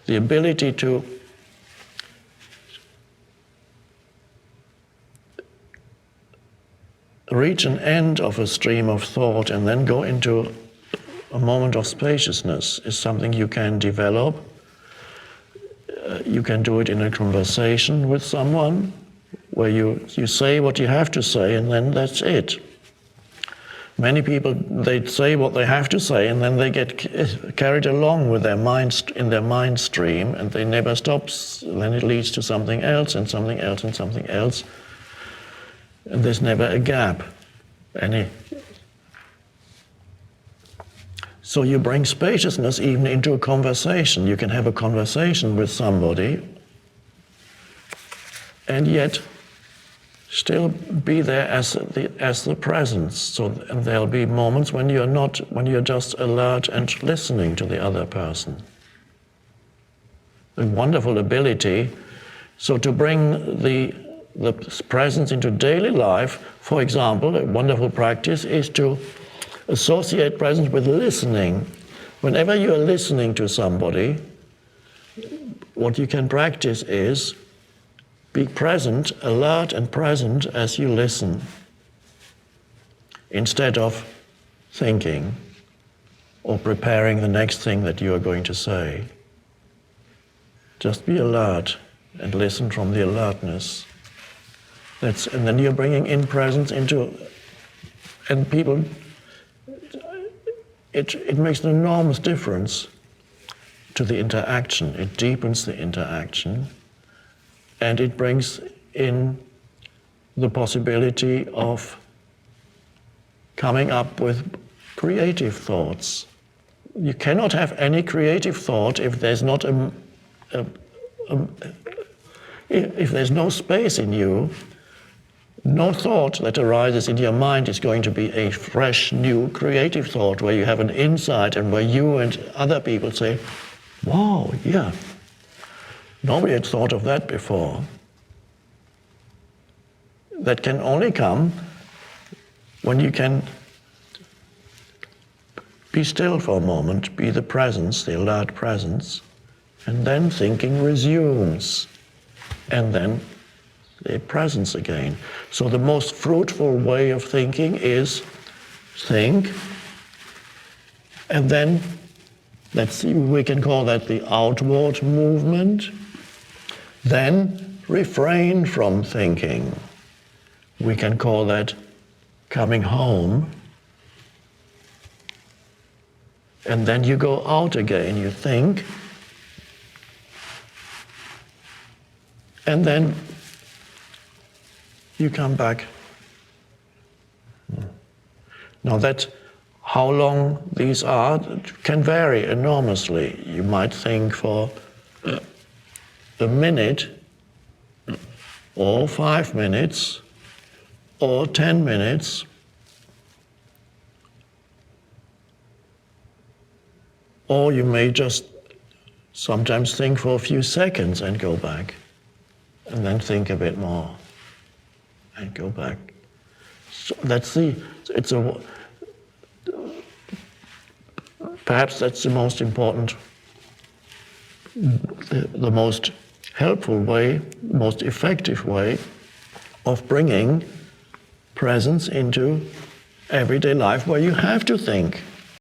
The ability to reach an end of a stream of thought and then go into a moment of spaciousness is something you can develop. You can do it in a conversation with someone where you say what you have to say and then that's it. Many people, they say what they have to say and then they get carried along with their mind, in their mind stream, and they never stop. Then it leads to something else and something else and something else. And there's never a gap. So you bring spaciousness even into a conversation. You can have a conversation with somebody and yet still be there as the presence. So, and there'll be moments when you're just alert and listening to the other person. A wonderful ability. So to bring the presence into daily life, for example, a wonderful practice is to associate presence with listening. Whenever you are listening to somebody, what you can practice is be present, alert and present as you listen, instead of thinking or preparing the next thing that you are going to say. Just be alert and listen from the alertness. And then you're bringing in presence into, and people, it makes an enormous difference to the interaction. It deepens the interaction. And it brings in the possibility of coming up with creative thoughts. You cannot have any creative thought if there's not if there's no space in you. No thought that arises in your mind is going to be a fresh, new, creative thought where you have an insight and where you and other people say, "Wow, yeah. Nobody had thought of that before." That can only come when you can be still for a moment, be the presence, the alert presence, and then thinking resumes, and then the presence again. So the most fruitful way of thinking is think, and then we can call that the outward movement. Then refrain from thinking. We can call that coming home. And then you go out again, you think. And then you come back. Now that how long these are can vary enormously. You might think for a minute, or 5 minutes, or 10 minutes, or you may just sometimes think for a few seconds and go back, and then think a bit more, and go back. So perhaps that's the most important, the most helpful way, most effective way of bringing presence into everyday life where you have to think.